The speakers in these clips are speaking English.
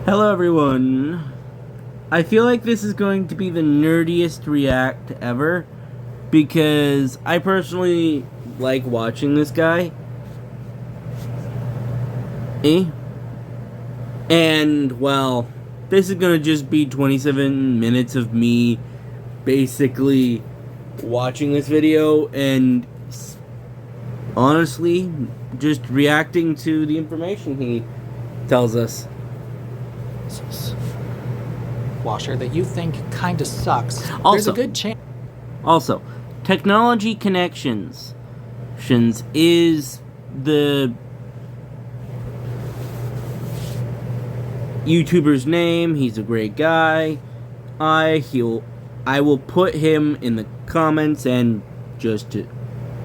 Hello everyone. I feel like this is going to be the nerdiest react ever because I personally like watching this guy. And well, this is gonna just be 27 minutes of me basically watching this video and honestly just reacting to the information he tells us. Washer that you think kinda sucks. There's a good chance. Also, Technology Connections is the YouTuber's name. He's a great guy. I will put him in the comments and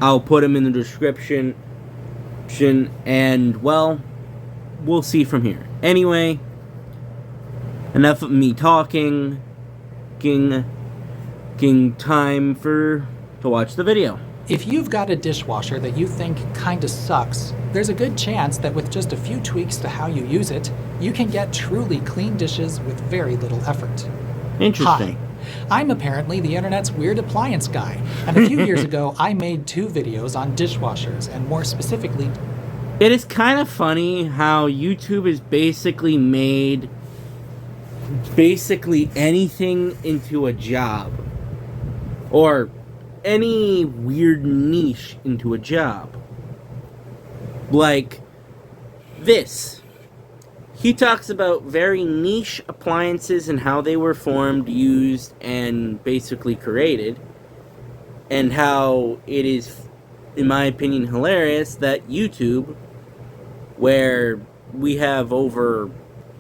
I'll put him in the description, and well, we'll see from here. Anyway, enough of me talking. Time to watch the video. If you've got a dishwasher that you think kinda sucks, there's a good chance that with just a few tweaks to how you use it, you can get truly clean dishes with very little effort. Interesting. Hi. I'm apparently the internet's weird appliance guy, and a few years ago I made 2 videos on dishwashers, and more specifically... It is kind of funny how YouTube has basically made anything into a job. Or any weird niche into a job. Like this. He talks about very niche appliances and how they were formed, used, and basically created. And how it is, in my opinion, hilarious that YouTube, where we have over,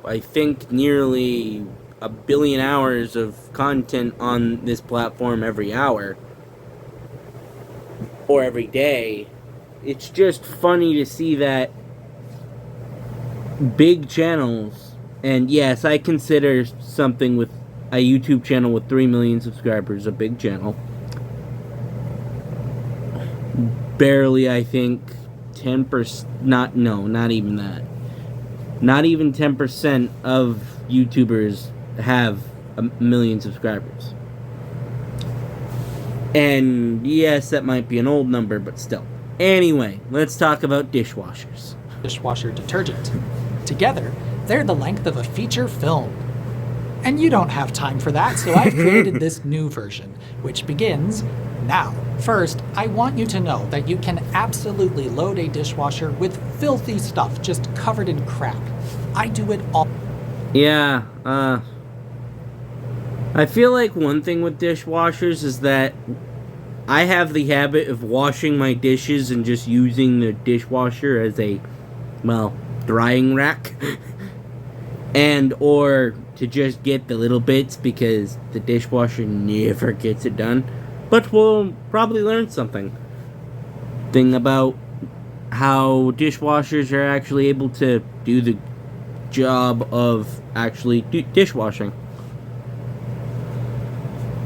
I think, nearly 1 billion hours of content on this platform every hour, or every day, it's just funny to see that big channels, and yes, I consider something with a YouTube channel with 3 million subscribers a big channel. Barely, I think, 10%, not even that. Not even 10% of YouTubers have 1 million subscribers. And yes, that might be an old number, but still. Anyway, let's talk about dishwashers. Dishwasher detergent. Together, they're the length of a feature film. And you don't have time for that, so I've created this new version, which begins now. First, I want you to know that you can absolutely load a dishwasher with filthy stuff just covered in crap. I do it all. Yeah, I feel like one thing with dishwashers is that I have the habit of washing my dishes and just using the dishwasher as a, well, drying rack. And or to just get the little bits because the dishwasher never gets it done. But we'll probably learn something about how dishwashers are actually able to do the job of actually dishwashing.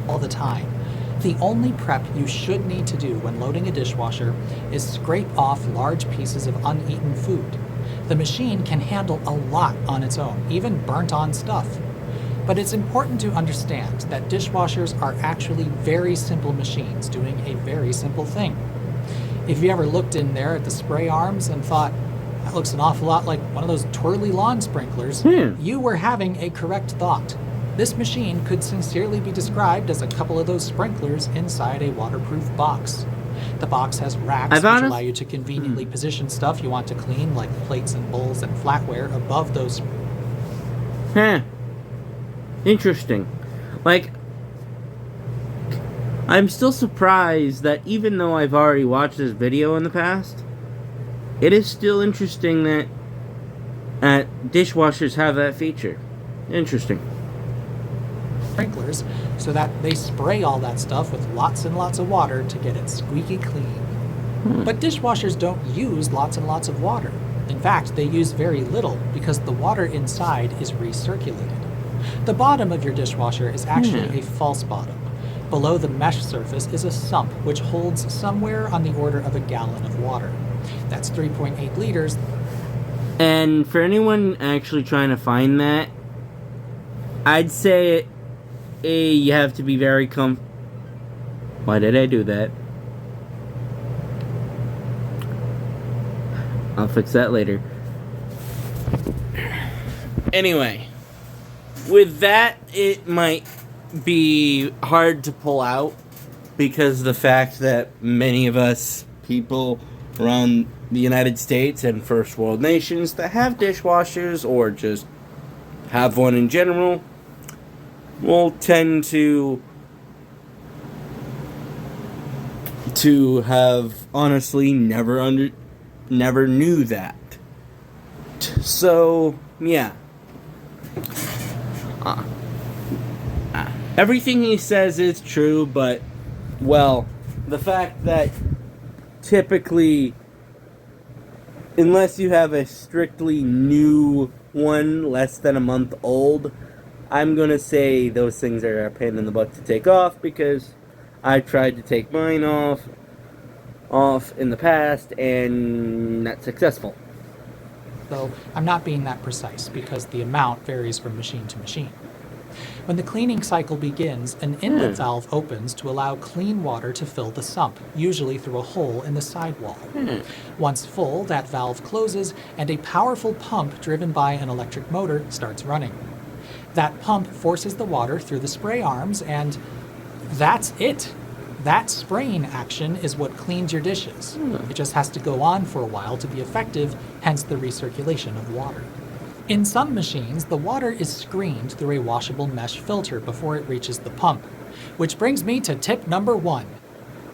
All the time. The only prep you should need to do when loading a dishwasher is scrape off large pieces of uneaten food. The machine can handle a lot on its own, even burnt-on stuff. But it's important to understand that dishwashers are actually very simple machines doing a very simple thing. If you ever looked in there at the spray arms and thought, that looks an awful lot like one of those twirly lawn sprinklers, you were having a correct thought. This machine could sincerely be described as a couple of those sprinklers inside a waterproof box. The box has racks which allow you to conveniently position stuff you want to clean, like plates and bowls and flatware, above those. Interesting. Like, I'm still surprised that even though I've already watched this video in the past, it is still interesting that dishwashers have that feature. Interesting. Sprinklers, so that they spray all that stuff with lots and lots of water to get it squeaky clean. But dishwashers don't use lots and lots of water. In fact, they use very little because the water inside is recirculated. The bottom of your dishwasher is actually a false bottom. Below the mesh surface is a sump which holds somewhere on the order of 1 gallon of water. That's 3.8 liters. And for anyone actually trying to find that, I'd say you have to be very Why did I do that? I'll fix that later. Anyway, with that, it might be hard to pull out because of the fact that many of us people around the United States and first world nations that have dishwashers or just have one in general will tend to have honestly never knew that. So yeah, everything he says is true, but well, the fact that typically, unless you have a strictly new one, less than a month old, I'm gonna say those things are a pain in the butt to take off, because I tried to take mine off in the past and not successful. Though I'm not being that precise because the amount varies from machine to machine. When the cleaning cycle begins, an inlet valve opens to allow clean water to fill the sump, usually through a hole in the sidewall. Once full, that valve closes and a powerful pump driven by an electric motor starts running. That pump forces the water through the spray arms, and that's it. That spraying action is what cleans your dishes. It just has to go on for a while to be effective, hence the recirculation of water. In some machines, the water is screened through a washable mesh filter before it reaches the pump. Which brings me to tip number 1.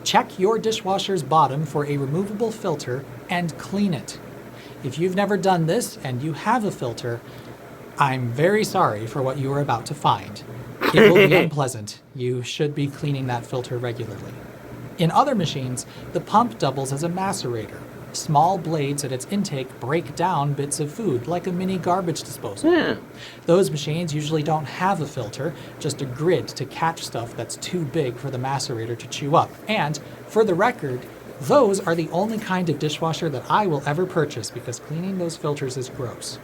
Check your dishwasher's bottom for a removable filter and clean it. If you've never done this and you have a filter, I'm very sorry for what you are about to find. It will be unpleasant. You should be cleaning that filter regularly. In other machines, the pump doubles as a macerator. Small blades at its intake break down bits of food, like a mini garbage disposal. Those machines usually don't have a filter, just a grid to catch stuff that's too big for the macerator to chew up. And, for the record, those are the only kind of dishwasher that I will ever purchase, because cleaning those filters is gross.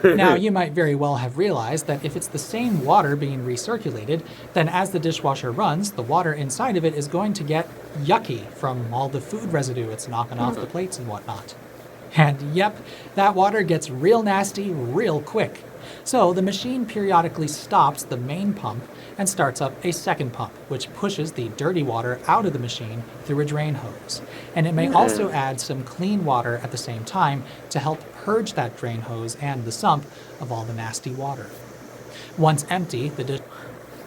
Now, you might very well have realized that if it's the same water being recirculated, then as the dishwasher runs, the water inside of it is going to get yucky from all the food residue it's knocking off the plates and whatnot. And yep, that water gets real nasty real quick. So the machine periodically stops the main pump and starts up a second pump, which pushes the dirty water out of the machine through a drain hose. And it may also add some clean water at the same time to help purge that drain hose and the sump of all the nasty water. Once empty,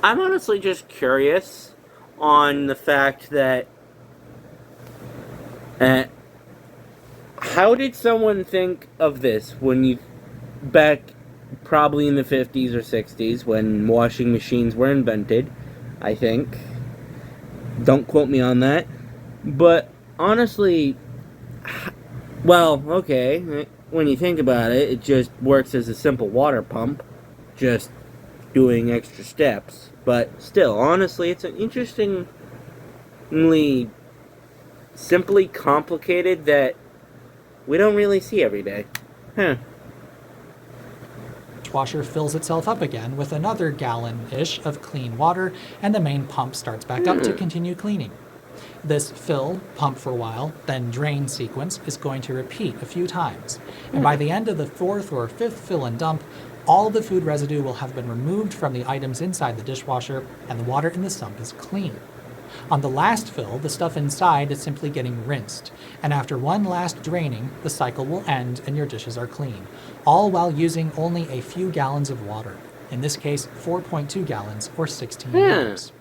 I'm honestly just curious on the fact that how did someone think of this back probably in the 50s or 60s when washing machines were invented, I think. Don't quote me on that. But honestly, well, okay, when you think about it, it just works as a simple water pump, just doing extra steps. But still, honestly, it's an interestingly simply complicated that we don't really see every day. Dishwasher fills itself up again with another gallon-ish of clean water, and the main pump starts back up to continue cleaning. This fill, pump for a while, then drain sequence is going to repeat a few times. And by the end of the 4th or 5th fill and dump, all the food residue will have been removed from the items inside the dishwasher, and the water in the sump is clean. On the last fill, the stuff inside is simply getting rinsed, and after one last draining, the cycle will end and your dishes are clean, all while using only a few gallons of water. In this case, 4.2 gallons or 16 liters.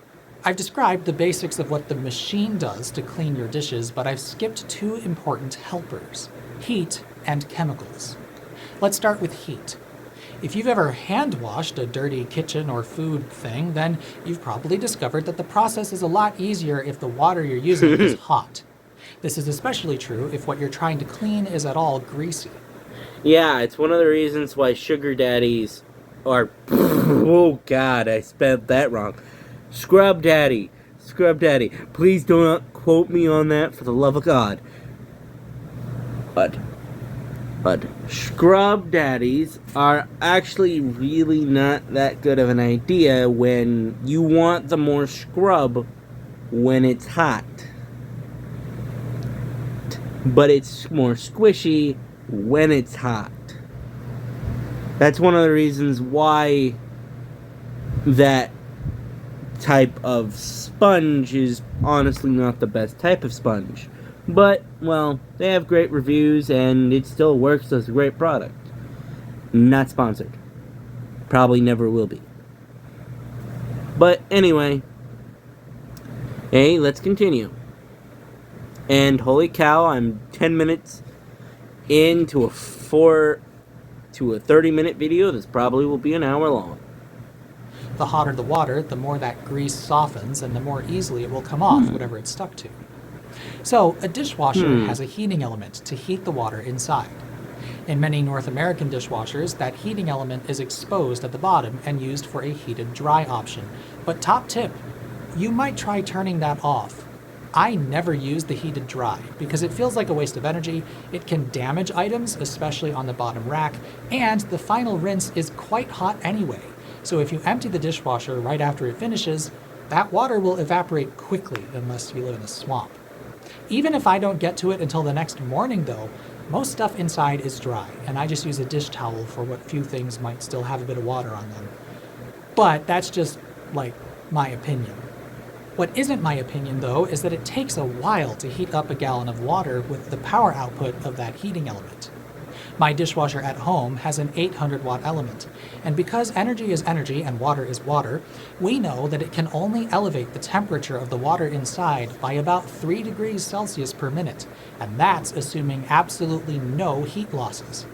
I've described the basics of what the machine does to clean your dishes, but I've skipped 2 important helpers: heat and chemicals. Let's start with heat. If you've ever hand-washed a dirty kitchen or food thing, then you've probably discovered that the process is a lot easier if the water you're using is hot. This is especially true if what you're trying to clean is at all greasy. Yeah, it's one of the reasons why sugar daddies are... oh god, I spelled that wrong. Scrub daddy. Please do not quote me on that, for the love of God. But But scrub daddies are actually really not that good of an idea when you want the more scrub when it's hot. But it's more squishy when it's hot. That's one of the reasons why that type of sponge is honestly not the best type of sponge. But, well, they have great reviews and it still works as a great product. Not sponsored. Probably never will be. But anyway, hey, let's continue. And holy cow, I'm 10 minutes into a 30-minute video. This probably will be an hour long. The hotter the water, the more that grease softens and the more easily it will come off whatever it's stuck to. So, a dishwasher has a heating element to heat the water inside. In many North American dishwashers, that heating element is exposed at the bottom and used for a heated dry option. But top tip, you might try turning that off. I never use the heated dry because it feels like a waste of energy, it can damage items, especially on the bottom rack, and the final rinse is quite hot anyway. So if you empty the dishwasher right after it finishes, that water will evaporate quickly unless you live in a swamp. Even if I don't get to it until the next morning though, most stuff inside is dry, and I just use a dish towel for what few things might still have a bit of water on them. But that's just, like, my opinion. What isn't my opinion though is that it takes a while to heat up a gallon of water with the power output of that heating element. My dishwasher at home has an 800 watt element, and because energy is energy and water is water, we know that it can only elevate the temperature of the water inside by about 3 degrees Celsius per minute, and that's assuming absolutely no heat losses.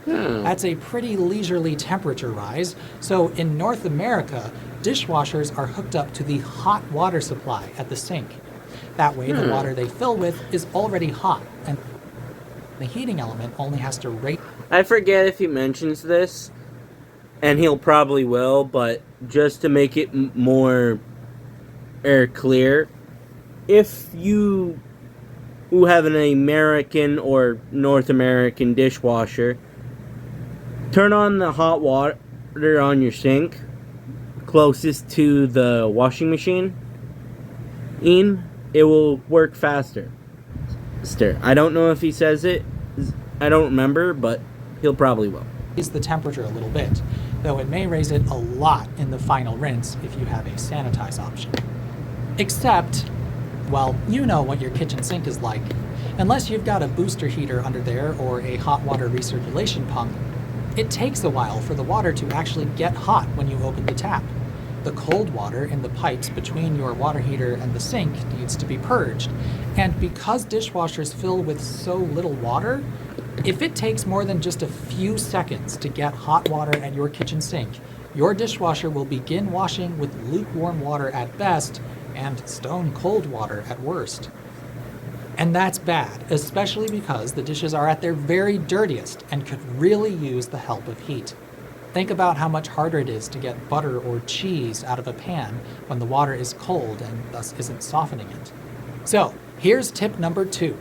That's a pretty leisurely temperature rise, so in North America, dishwashers are hooked up to the hot water supply at the sink. That way the water they fill with is already hot, and the heating element only has to rate. I forget if he mentions this, and he'll probably will, but just to make it more clear, if you who have an American or North American dishwasher, turn on the hot water on your sink closest to the washing machine, it will work faster. I don't know if he says it. I don't remember, but he'll probably will. Raise the temperature a little bit, though it may raise it a lot in the final rinse if you have a sanitize option. Except, well, you know what your kitchen sink is like. Unless you've got a booster heater under there or a hot water recirculation pump, it takes a while for the water to actually get hot when you open the tap. The cold water in the pipes between your water heater and the sink needs to be purged. And because dishwashers fill with so little water, if it takes more than just a few seconds to get hot water at your kitchen sink, your dishwasher will begin washing with lukewarm water at best and stone cold water at worst. And that's bad, especially because the dishes are at their very dirtiest and could really use the help of heat. Think about how much harder it is to get butter or cheese out of a pan when the water is cold and thus isn't softening it. So, here's tip number 2.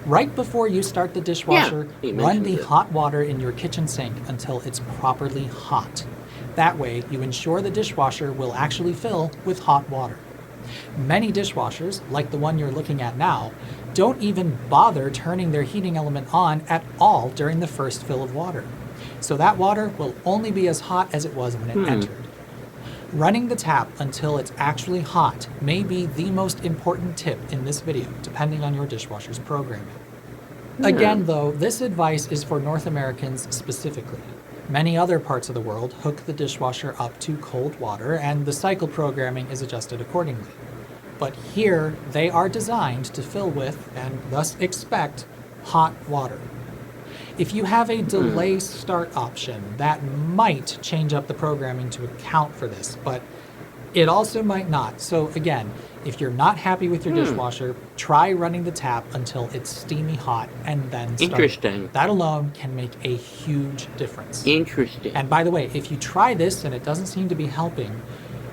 Right before you start the dishwasher, run the hot water in your kitchen sink until it's properly hot. That way, you ensure the dishwasher will actually fill with hot water. Many dishwashers, like the one you're looking at now, don't even bother turning their heating element on at all during the first fill of water. So that water will only be as hot as it was when it entered. Running the tap until it's actually hot may be the most important tip in this video, depending on your dishwasher's programming. Again, though, this advice is for North Americans specifically. Many other parts of the world hook the dishwasher up to cold water, and the cycle programming is adjusted accordingly. But here, they are designed to fill with, and thus expect, hot water. If you have a delay start option, that might change up the programming to account for this, but it also might not. So again, if you're not happy with your dishwasher, try running the tap until it's steamy hot and then start. Interesting. That alone can make a huge difference. Interesting. And by the way, if you try this and it doesn't seem to be helping,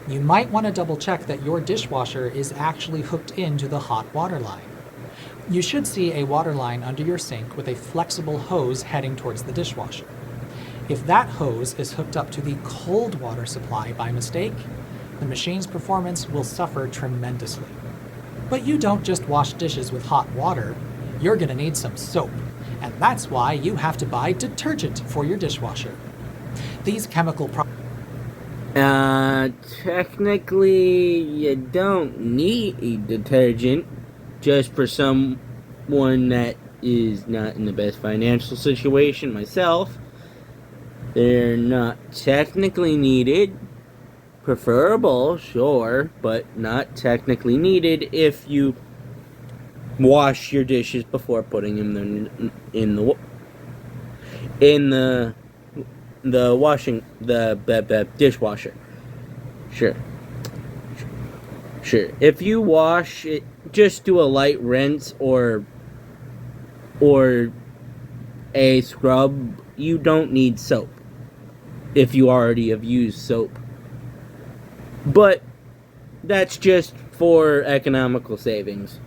you might want to double check that your dishwasher is actually hooked into the hot water line. You should see a water line under your sink with a flexible hose heading towards the dishwasher. If that hose is hooked up to the cold water supply by mistake, the machine's performance will suffer tremendously. But you don't just wash dishes with hot water, you're going to need some soap. And that's why you have to buy detergent for your dishwasher. These chemical Technically, you don't need a detergent, just for someone that is not in the best financial situation, myself. They're not technically needed. Preferable, sure, but not technically needed if you wash your dishes before putting them in the dishwasher. Sure. If you wash it, just do a light rinse or a scrub. You don't need soap if you already have used soap. But that's just for economical savings.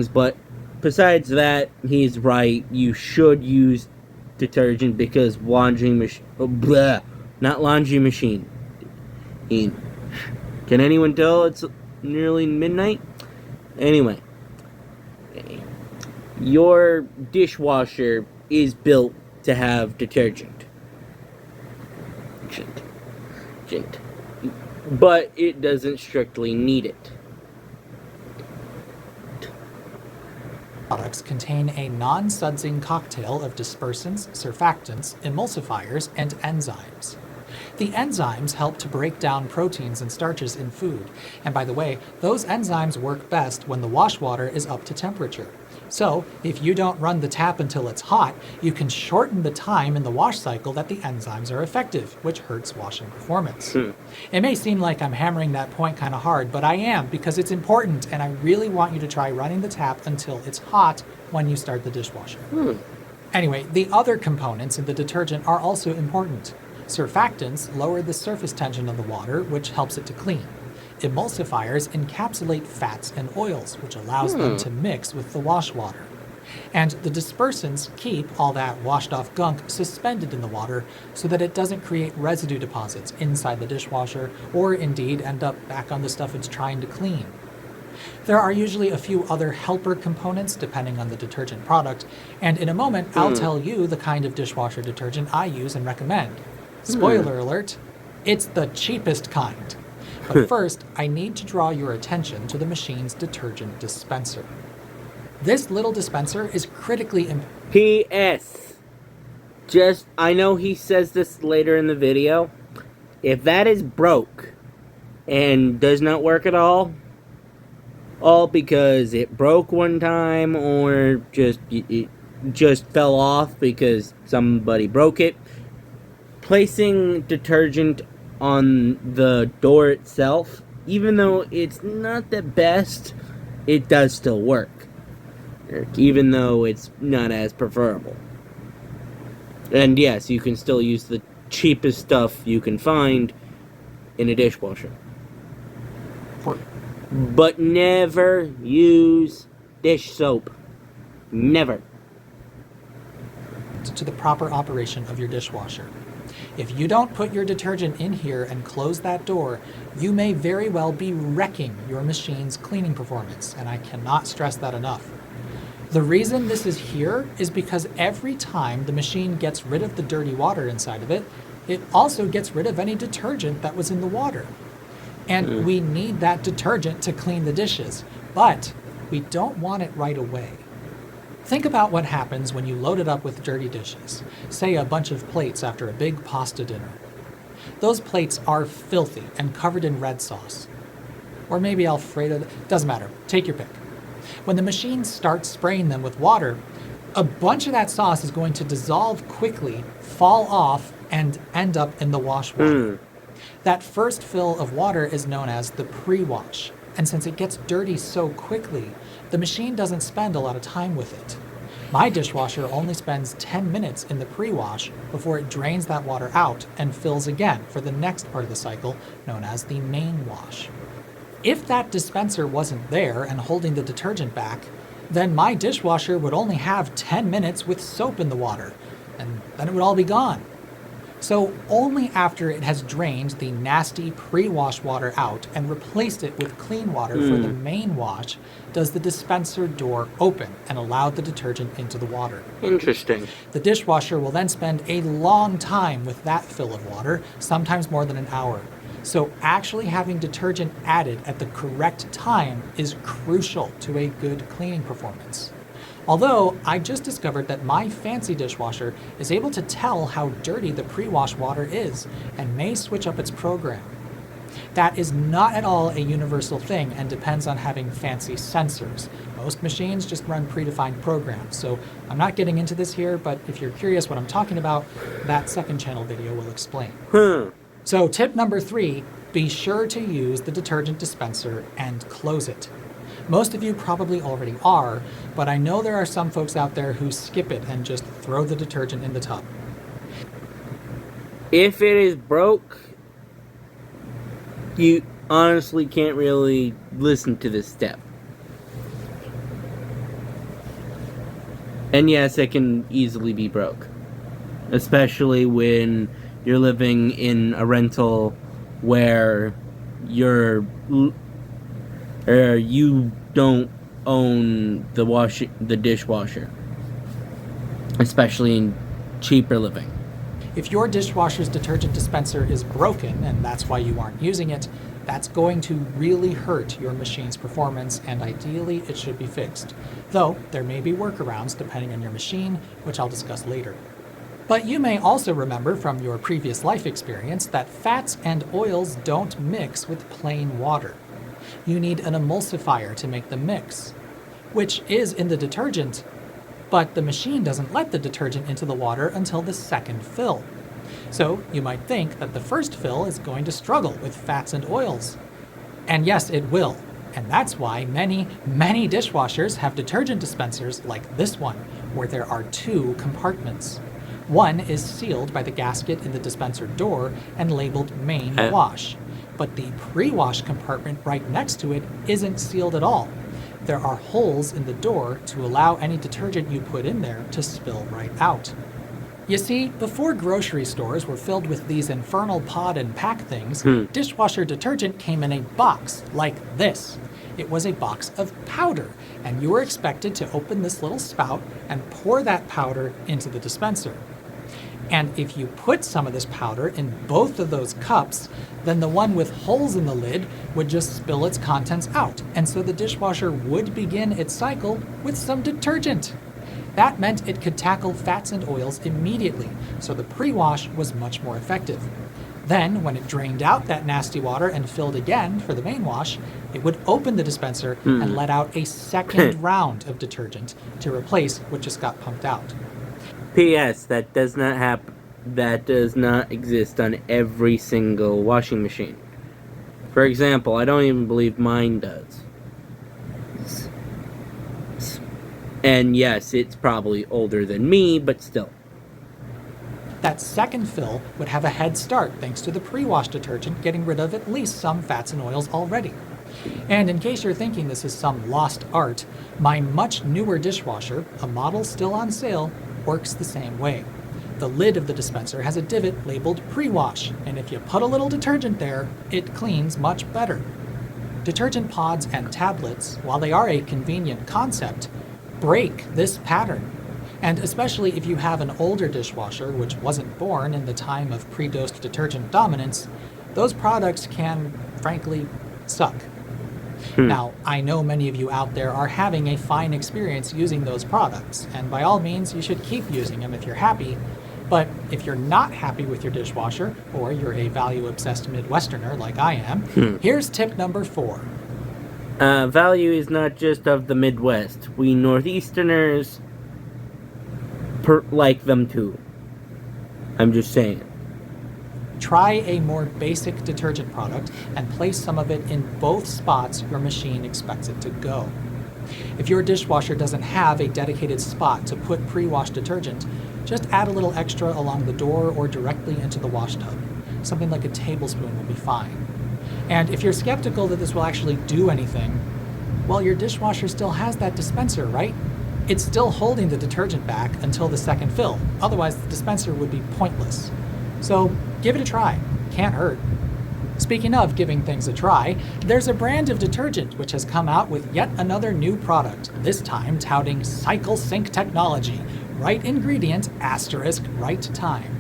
But besides that, he's right. You should use detergent because not laundry machine. Can anyone tell it's nearly midnight? Anyway, your dishwasher is built to have detergent. But it doesn't strictly need it. products contain a non-sudsing cocktail of dispersants, surfactants, emulsifiers, and enzymes. The enzymes help to break down proteins and starches in food, and by the way, those enzymes work best when the wash water is up to temperature. So, if you don't run the tap until it's hot, you can shorten the time in the wash cycle that the enzymes are effective, which hurts washing performance. It may seem like I'm hammering that point kind of hard, but I am, because it's important, and I really want you to try running the tap until it's hot when you start the dishwasher. Anyway, the other components in the detergent are also important. Surfactants lower the surface tension of the water, which helps it to clean. Emulsifiers encapsulate fats and oils, which allows them to mix with the wash water. And the dispersants keep all that washed off gunk suspended in the water so that it doesn't create residue deposits inside the dishwasher or indeed end up back on the stuff it's trying to clean. There are usually a few other helper components depending on the detergent product, and in a moment I'll tell you the kind of dishwasher detergent I use and recommend. Spoiler alert, it's the cheapest kind. But first, I need to draw your attention to the machine's detergent dispenser. This little dispenser is critically important. P.S. I know he says this later in the video. If that is broke and does not work at all because it broke one time or it just fell off because somebody broke it, placing detergent on the door itself, even though it's not the best, it does still work. Even though it's not as preferable. And yes, you can still use the cheapest stuff you can find in a dishwasher. But never use dish soap. Never. To the proper operation of your dishwasher. If you don't put your detergent in here and close that door, you may very well be wrecking your machine's cleaning performance, and I cannot stress that enough. The reason this is here is because every time the machine gets rid of the dirty water inside of it, it also gets rid of any detergent that was in the water. And we need that detergent to clean the dishes, but we don't want it right away. Think about what happens when you load it up with dirty dishes, say a bunch of plates after a big pasta dinner. Those plates are filthy and covered in red sauce. Or maybe Alfredo, doesn't matter, take your pick. When the machine starts spraying them with water, a bunch of that sauce is going to dissolve quickly, fall off, and end up in the wash water. That first fill of water is known as the pre-wash, and since it gets dirty so quickly, the machine doesn't spend a lot of time with it. My dishwasher only spends 10 minutes in the pre-wash before it drains that water out and fills again for the next part of the cycle, known as the main wash. If that dispenser wasn't there and holding the detergent back, then my dishwasher would only have 10 minutes with soap in the water, and then it would all be gone. So only after it has drained the nasty pre-wash water out and replaced it with clean water for the main wash does the dispenser door open and allow the detergent into the water. Interesting. The dishwasher will then spend a long time with that fill of water, sometimes more than an hour. So actually having detergent added at the correct time is crucial to a good cleaning performance. Although, I just discovered that my fancy dishwasher is able to tell how dirty the pre-wash water is and may switch up its program. That is not at all a universal thing and depends on having fancy sensors. Most machines just run predefined programs, so I'm not getting into this here, but if you're curious what I'm talking about, that second channel video will explain. So tip number 3, be sure to use the detergent dispenser and close it. Most of you probably already are, but I know there are some folks out there who skip it and just throw the detergent in the tub. If it is broke, you honestly can't really listen to this step. And yes, it can easily be broke. Especially when you're living in a rental where you don't own the dishwasher, especially in cheaper living. If your dishwasher's detergent dispenser is broken and that's why you aren't using it, that's going to really hurt your machine's performance, and ideally it should be fixed. Though there may be workarounds depending on your machine, which I'll discuss later. But you may also remember from your previous life experience that fats and oils don't mix with plain water. You need an emulsifier to make them mix, which is in the detergent, but the machine doesn't let the detergent into the water until the second fill. So you might think that the first fill is going to struggle with fats and oils. And yes, it will. And that's why many dishwashers have detergent dispensers like this one, where there are 2 compartments. One is sealed by the gasket in the dispenser door and labeled main wash. But the pre-wash compartment right next to it isn't sealed at all. There are holes in the door to allow any detergent you put in there to spill right out. You see, before grocery stores were filled with these infernal pod and pack things, dishwasher detergent came in a box like this. It was a box of powder, and you were expected to open this little spout and pour that powder into the dispenser. And if you put some of this powder in both of those cups, then the one with holes in the lid would just spill its contents out, and so the dishwasher would begin its cycle with some detergent. That meant it could tackle fats and oils immediately, so the pre-wash was much more effective. Then, when it drained out that nasty water and filled again for the main wash, it would open the dispenser and let out a second round of detergent to replace what just got pumped out. P.S. That does not happen. That does not exist on every single washing machine. For example, I don't even believe mine does. And yes, it's probably older than me, but still. That second fill would have a head start thanks to the pre-wash detergent getting rid of at least some fats and oils already. And in case you're thinking this is some lost art, my much newer dishwasher, a model still on sale, works the same way. The lid of the dispenser has a divot labeled pre-wash, and if you put a little detergent there, it cleans much better. Detergent pods and tablets, while they are a convenient concept, break this pattern. And especially if you have an older dishwasher which wasn't born in the time of pre-dosed detergent dominance, those products can, frankly, suck. Now, I know many of you out there are having a fine experience using those products, and by all means, you should keep using them if you're happy. But if you're not happy with your dishwasher, or you're a value-obsessed Midwesterner like I am, here's tip number 4. Value is not just of the Midwest. We Northeasterners like them too. I'm just saying. Try a more basic detergent product and place some of it in both spots your machine expects it to go. If your dishwasher doesn't have a dedicated spot to put pre-wash detergent, just add a little extra along the door or directly into the wash tub. Something like a tablespoon will be fine. And if you're skeptical that this will actually do anything, Well, your dishwasher still has that dispenser, right? It's still holding the detergent back until the second fill. Otherwise, the dispenser would be pointless. So give it a try. Can't hurt. Speaking of giving things a try, there's a brand of detergent which has come out with yet another new product, this time touting cycle sync technology. Right ingredient, asterisk, right time.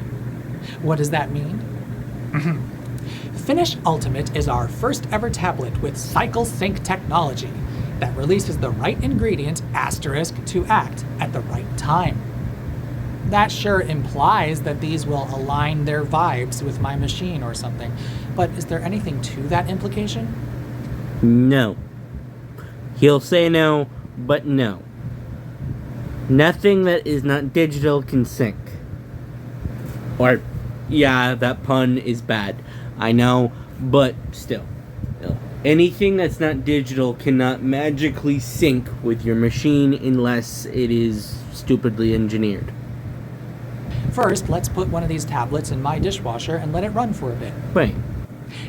What does that mean? Finish Ultimate is our first ever tablet with cycle sync technology that releases the right ingredient, asterisk, to act at the right time. That sure implies that these will align their vibes with my machine or something, but is there anything to that implication? No. He'll say no, but no. Nothing that is not digital can sync. Or, yeah, that pun is bad. I know, but still. Anything that's not digital cannot magically sync with your machine unless it is stupidly engineered. First, let's put one of these tablets in my dishwasher and let it run for a bit. Wait.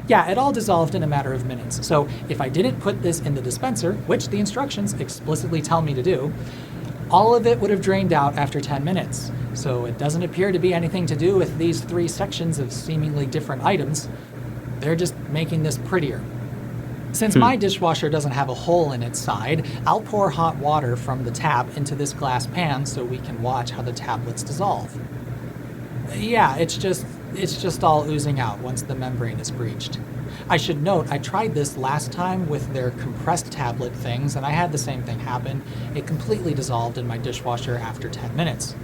Yeah, it all dissolved in a matter of minutes. So if I didn't put this in the dispenser, which the instructions explicitly tell me to do, all of it would have drained out after 10 minutes. So it doesn't appear to be anything to do with these 3 sections of seemingly different items. They're just making this prettier. Since my dishwasher doesn't have a hole in its side, I'll pour hot water from the tap into this glass pan so we can watch how the tablets dissolve. Yeah, it's just all oozing out once the membrane is breached. I should note, I tried this last time with their compressed tablet things, and I had the same thing happen. It completely dissolved in my dishwasher after 10 minutes.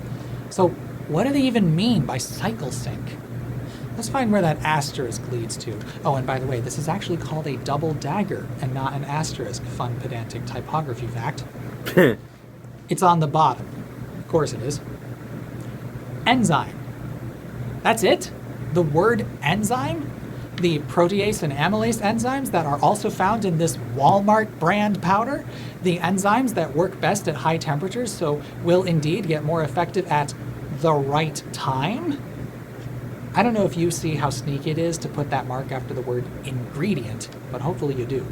So what do they even mean by cycle sync? Let's find where that asterisk leads to. Oh, and by the way, this is actually called a double dagger and not an asterisk. Fun pedantic typography fact. It's on the bottom. Of course it is. Enzyme. That's it? The word enzyme? The protease and amylase enzymes that are also found in this Walmart brand powder? The enzymes that work best at high temperatures, so will indeed get more effective at the right time? I don't know if you see how sneaky it is to put that mark after the word ingredient, but hopefully you do.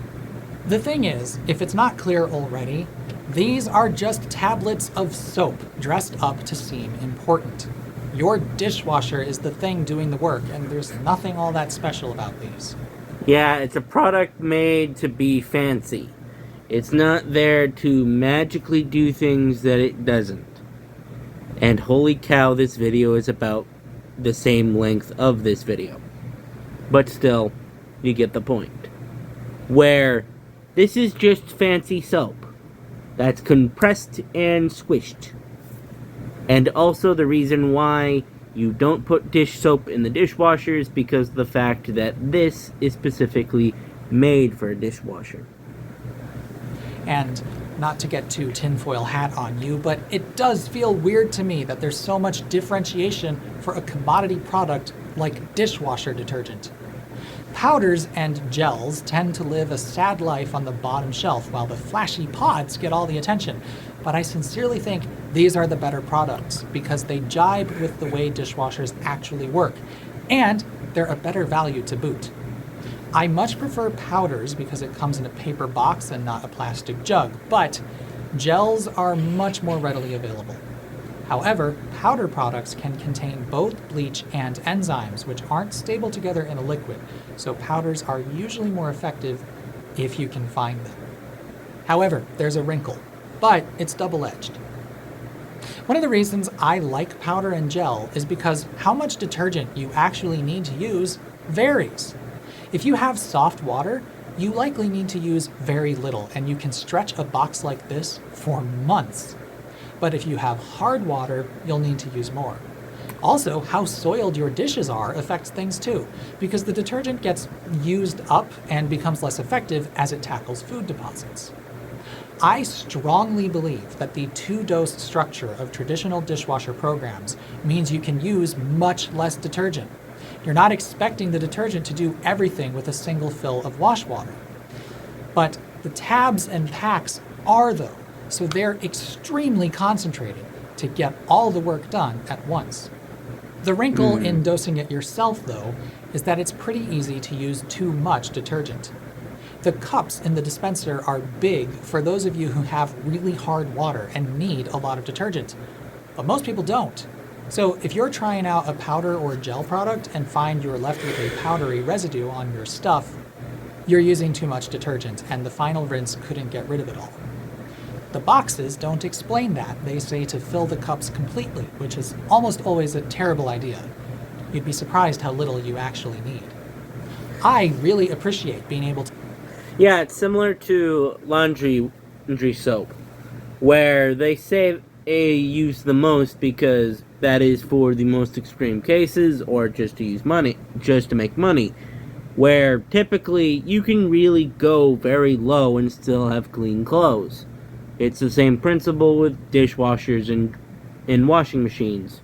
The thing is, if it's not clear already, these are just tablets of soap dressed up to seem important. Your dishwasher is the thing doing the work, and there's nothing all that special about these. Yeah, it's a product made to be fancy. It's not there to magically do things that it doesn't. And holy cow, this video is about the same length of this video. But still, you get the point. Where this is just fancy soap that's compressed and squished. And also the reason why you don't put dish soap in the dishwasher is because of the fact that this is specifically made for a dishwasher. And not to get too tinfoil hat on you, but it does feel weird to me that there's so much differentiation for a commodity product like dishwasher detergent. Powders and gels tend to live a sad life on the bottom shelf while the flashy pods get all the attention. But I sincerely think these are the better products because they jibe with the way dishwashers actually work, and they're a better value to boot. I much prefer powders because it comes in a paper box and not a plastic jug, but gels are much more readily available. However, powder products can contain both bleach and enzymes, which aren't stable together in a liquid, so powders are usually more effective if you can find them. However, there's a wrinkle, but it's double-edged. One of the reasons I like powder and gel is because how much detergent you actually need to use varies. If you have soft water, you likely need to use very little, and you can stretch a box like this for months. But if you have hard water, you'll need to use more. Also, how soiled your dishes are affects things too, because the detergent gets used up and becomes less effective as it tackles food deposits. I strongly believe that the 2-dose structure of traditional dishwasher programs means you can use much less detergent. You're not expecting the detergent to do everything with a single fill of wash water. But the tabs and packs are though, so they're extremely concentrated to get all the work done at once. The wrinkle in dosing it yourself though is that it's pretty easy to use too much detergent. The cups in the dispenser are big for those of you who have really hard water and need a lot of detergent, but most people don't. So if you're trying out a powder or gel product and find you're left with a powdery residue on your stuff, you're using too much detergent and the final rinse couldn't get rid of it all. The boxes don't explain that. They say to fill the cups completely, which is almost always a terrible idea. You'd be surprised how little you actually need. I really appreciate being able to... Yeah, it's similar to laundry soap, where they say A, use the most because that is for the most extreme cases, or just to use money, just to make money, where typically you can really go very low and still have clean clothes. It's the same principle with dishwashers and washing machines.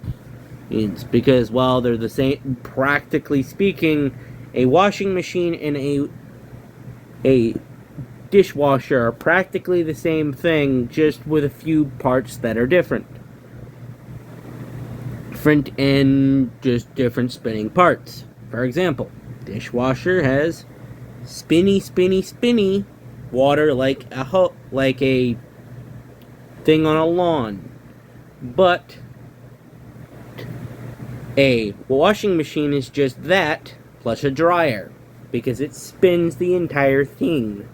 It's because while they're the same, practically speaking, a washing machine and a dishwasher are practically the same thing, just with a few parts that are different. Different and just different spinning parts. For example, dishwasher has spinny water like a thing on a lawn, but a washing machine is just that plus a dryer, because it spins the entire thing.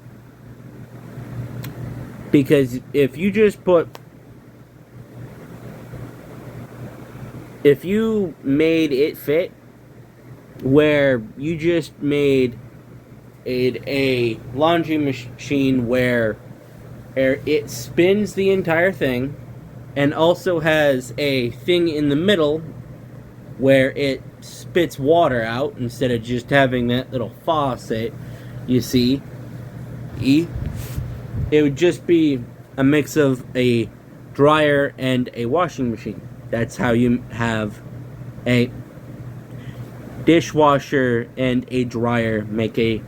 Because if you made it fit where you just made a laundry machine where it spins the entire thing and also has a thing in the middle where it spits water out instead of just having that little faucet, you see, it would just be a mix of a dryer and a washing machine. That's how you have a dishwasher and a dryer make a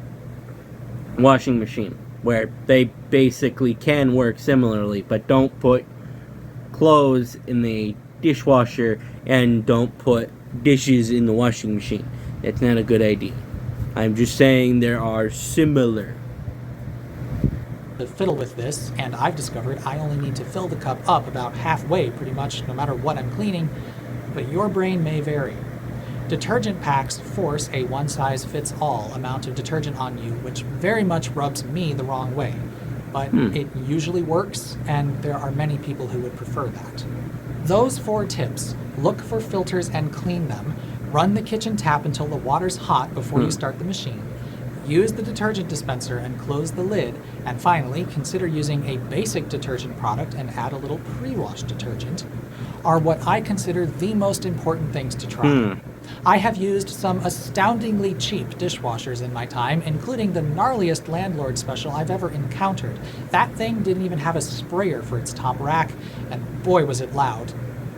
washing machine, where they basically can work similarly, but don't put clothes in the dishwasher and don't put dishes in the washing machine. That's not a good idea. I'm just saying there are similar. Fiddle with this, and I've discovered I only need to fill the cup up about halfway pretty much no matter what I'm cleaning, but your brain may vary. Detergent packs force a one-size-fits-all amount of detergent on you, which very much rubs me the wrong way. But it usually works, and there are many people who would prefer that. Those 4 tips: look for filters and clean them, run the kitchen tap until the water's hot before you start the machine, use the detergent dispenser and close the lid, and finally, consider using a basic detergent product and add a little pre-wash detergent, are what I consider the most important things to try. I have used some astoundingly cheap dishwashers in my time, including the gnarliest landlord special I've ever encountered. That thing didn't even have a sprayer for its top rack, and boy was it loud.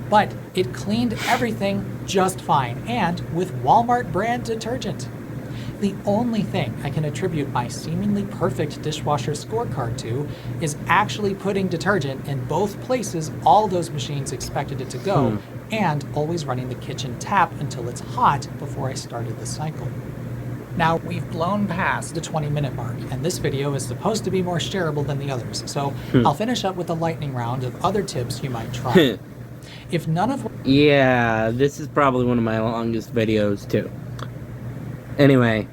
But it cleaned everything just fine, and with Walmart brand detergent. The only thing I can attribute my seemingly perfect dishwasher scorecard to is actually putting detergent in both places all those machines expected it to go, and always running the kitchen tap until it's hot before I started the cycle. Now, we've blown past the 20-minute mark, and this video is supposed to be more shareable than the others, so I'll finish up with a lightning round of other tips you might try. If none of... Yeah, this is probably one of my longest videos, too. Anyway,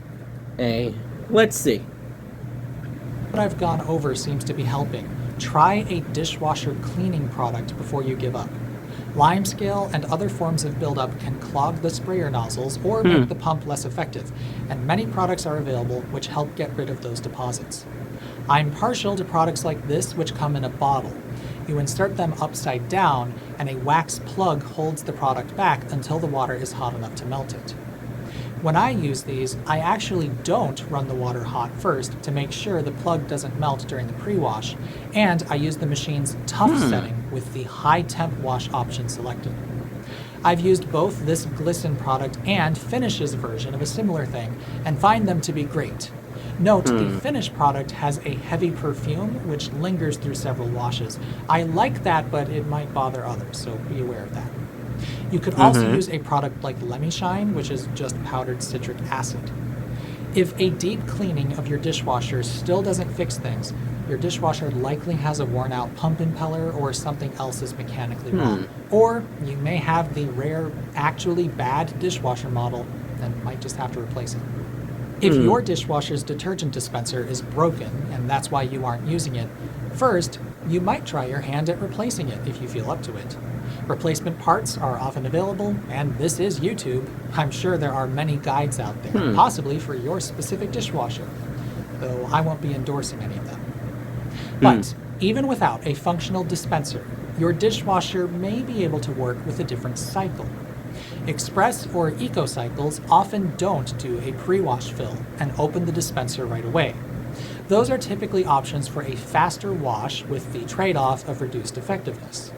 let's see. What I've gone over seems to be helping. Try a dishwasher cleaning product before you give up. Limescale and other forms of buildup can clog the sprayer nozzles or make the pump less effective, and many products are available which help get rid of those deposits. I'm partial to products like this, which come in a bottle. You insert them upside down, and a wax plug holds the product back until the water is hot enough to melt it. When I use these, I actually don't run the water hot first to make sure the plug doesn't melt during the pre-wash, and I use the machine's tough setting with the high temp wash option selected. I've used both this Glisten product and Finish's version of a similar thing, and find them to be great. Note, the Finish product has a heavy perfume which lingers through several washes. I like that, but it might bother others, so be aware of that. You could also use a product like Lemmy Shine, which is just powdered citric acid. If a deep cleaning of your dishwasher still doesn't fix things, your dishwasher likely has a worn out pump impeller or something else is mechanically wrong. Or you may have the rare, actually bad dishwasher model and might just have to replace it. If your dishwasher's detergent dispenser is broken and that's why you aren't using it, first, you might try your hand at replacing it if you feel up to it. Replacement parts are often available, and this is YouTube. I'm sure there are many guides out there, possibly for your specific dishwasher, though I won't be endorsing any of them. But even without a functional dispenser, your dishwasher may be able to work with a different cycle. Express or eco cycles often don't do a pre-wash fill and open the dispenser right away. Those are typically options for a faster wash with the trade-off of reduced effectiveness.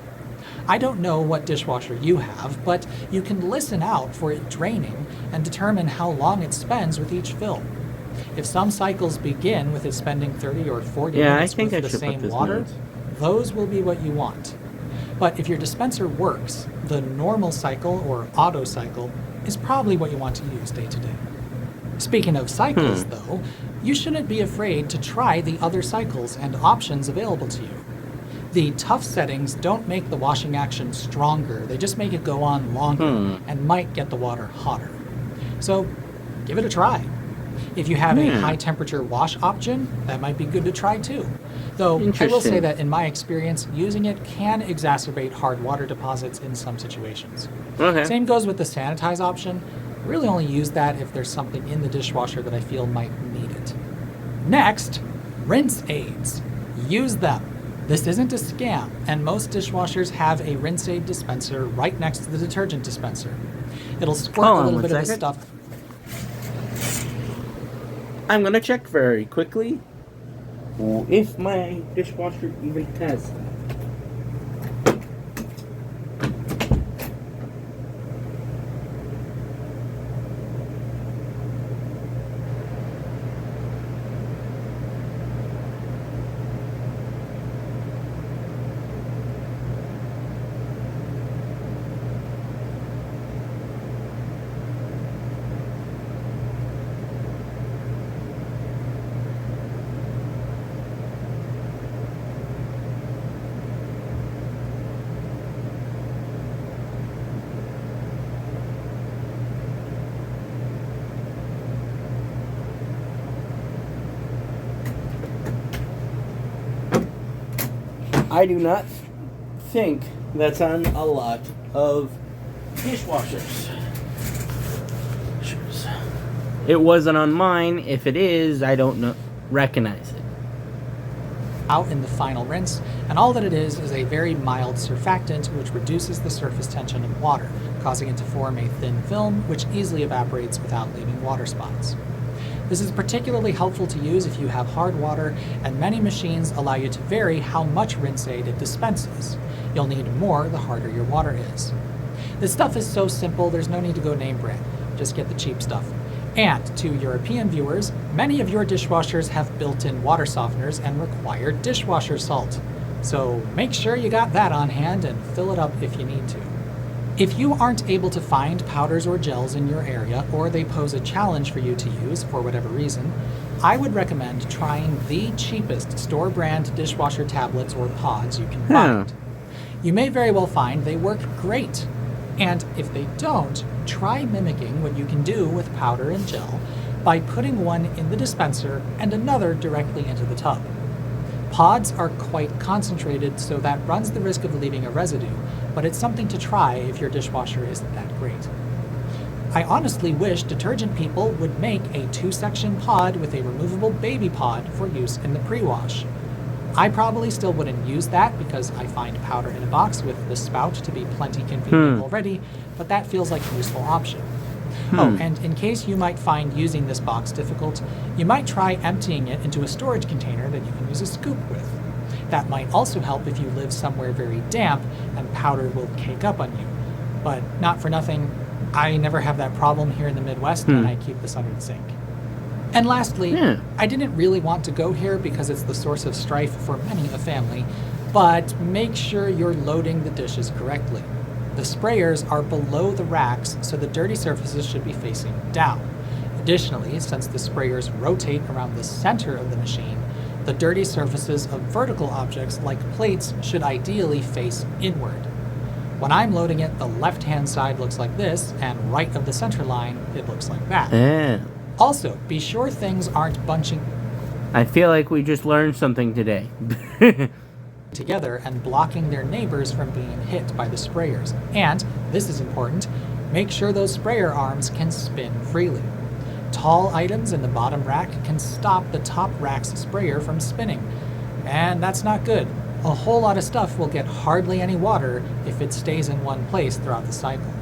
I don't know what dishwasher you have, but you can listen out for it draining and determine how long it spends with each fill. If some cycles begin with it spending 30 or 40 minutes with the same water, those will be what you want. But if your dispenser works, the normal cycle or auto cycle is probably what you want to use day to day. Speaking of cycles, though, you shouldn't be afraid to try the other cycles and options available to you. The tough settings don't make the washing action stronger, they just make it go on longer and might get the water hotter. So give it a try. If you have a high temperature wash option, that might be good to try too. Though I will say that in my experience, using it can exacerbate hard water deposits in some situations. Same goes with the sanitize option. I really only use that if there's something in the dishwasher that I feel might need it. Next, rinse aids. Use them. This isn't a scam, and most dishwashers have a rinse aid dispenser right next to the detergent dispenser. It'll squirt a little bit of the stuff. I'm gonna check very quickly if my dishwasher even has that. I do not think that's on a lot of dishwashers. It wasn't on mine. If it is, I don't recognize it. Out in the final rinse, and all that it is a very mild surfactant which reduces the surface tension of water, causing it to form a thin film which easily evaporates without leaving water spots. This is particularly helpful to use if you have hard water, and many machines allow you to vary how much rinse aid it dispenses. You'll need more the harder your water is. This stuff is so simple, there's no need to go name brand. Just get the cheap stuff. And to European viewers, many of your dishwashers have built-in water softeners and require dishwasher salt. So make sure you got that on hand and fill it up if you need to. If you aren't able to find powders or gels in your area, or they pose a challenge for you to use for whatever reason, I would recommend trying the cheapest store brand dishwasher tablets or pods you can find. You may very well find they work great. And if they don't, try mimicking what you can do with powder and gel by putting one in the dispenser and another directly into the tub. Pods are quite concentrated, so that runs the risk of leaving a residue, but it's something to try if your dishwasher isn't that great. I honestly wish detergent people would make a 2-section pod with a removable baby pod for use in the pre-wash. I probably still wouldn't use that because I find powder in a box with the spout to be plenty convenient already, but that feels like a useful option. Oh, and in case you might find using this box difficult, you might try emptying it into a storage container that you can use a scoop with. That might also help if you live somewhere very damp and powder will cake up on you. But not for nothing, I never have that problem here in the Midwest and I keep this under the sink. And lastly, I didn't really want to go here because it's the source of strife for many a family, but make sure you're loading the dishes correctly. The sprayers are below the racks, so the dirty surfaces should be facing down. Additionally, since the sprayers rotate around the center of the machine, the dirty surfaces of vertical objects like plates should ideally face inward. When I'm loading it, the left-hand side looks like this, and right of the center line, it looks like that. Also, be sure things aren't bunching I feel like we just learned something today. together and blocking their neighbors from being hit by the sprayers. And, this is important, make sure those sprayer arms can spin freely. Tall items in the bottom rack can stop the top rack's sprayer from spinning. And that's not good. A whole lot of stuff will get hardly any water if it stays in one place throughout the cycle.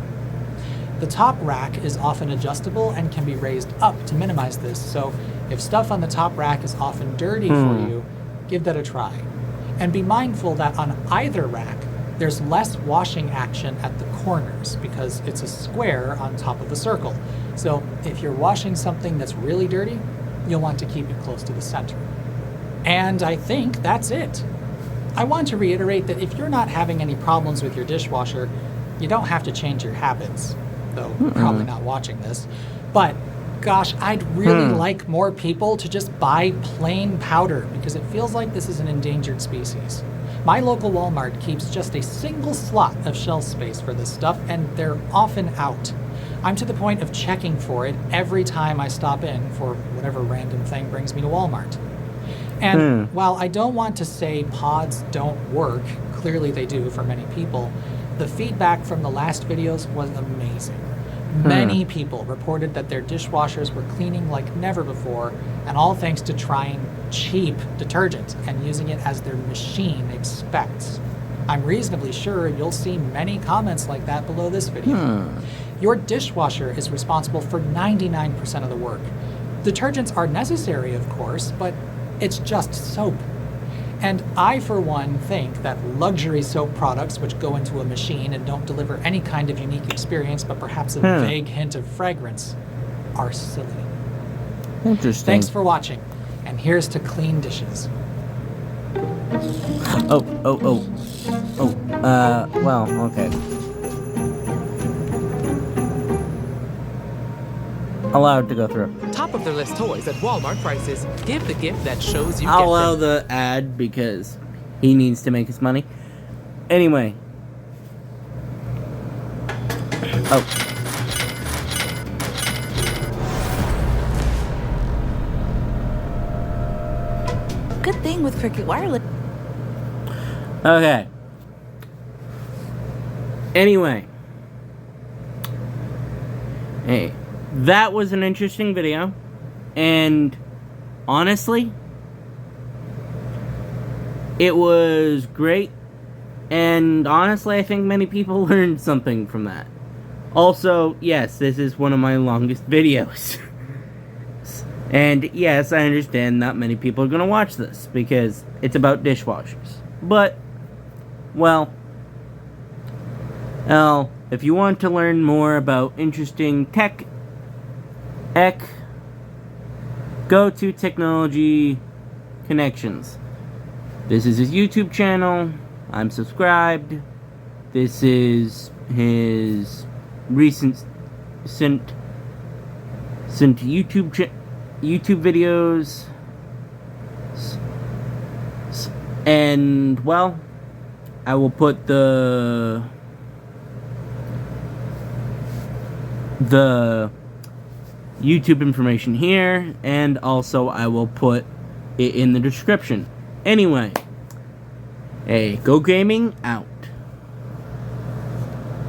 The top rack is often adjustable and can be raised up to minimize this, so if stuff on the top rack is often dirty for you, give that a try. And be mindful that on either rack, there's less washing action at the corners because it's a square on top of a circle. So if you're washing something that's really dirty, you'll want to keep it close to the center. And I think that's it. I want to reiterate that if you're not having any problems with your dishwasher, you don't have to change your habits, though probably not watching this. But gosh, I'd really like more people to just buy plain powder because it feels like this is an endangered species. My local Walmart keeps just a single slot of shelf space for this stuff, and they're often out. I'm to the point of checking for it every time I stop in for whatever random thing brings me to Walmart. And while I don't want to say pods don't work, clearly they do for many people, the feedback from the last videos was amazing. Many people reported that their dishwashers were cleaning like never before, and all thanks to trying cheap detergent and using it as their machine expects. I'm reasonably sure you'll see many comments like that below this video. Your dishwasher is responsible for 99% of the work. Detergents are necessary, of course, but it's just soap. And I, for one, think that luxury soap products which go into a machine and don't deliver any kind of unique experience but perhaps a vague hint of fragrance are silly. Interesting. Thanks for watching, and here's to clean dishes. Well, okay. Allowed to go through. Top of the list toys at Walmart prices. Give the gift that shows you I'll get allow them. the ad because he needs to make his money. Anyway. Good thing with Cricket Wireless. Okay. Anyway. Hey. That was an interesting video. And honestly, it was great. And honestly, I think many people learned something from that. Also, yes, this is one of my longest videos. And yes, I understand not many people are going to watch this because it's about dishwashers. But, well, if you want to learn more about interesting tech, go to Technology Connections. This is his YouTube channel. I'm subscribed. This is his recent YouTube videos. And, well, I will put the YouTube information here, and also I will put it in the description. Anyway, hey, Go Gaming out.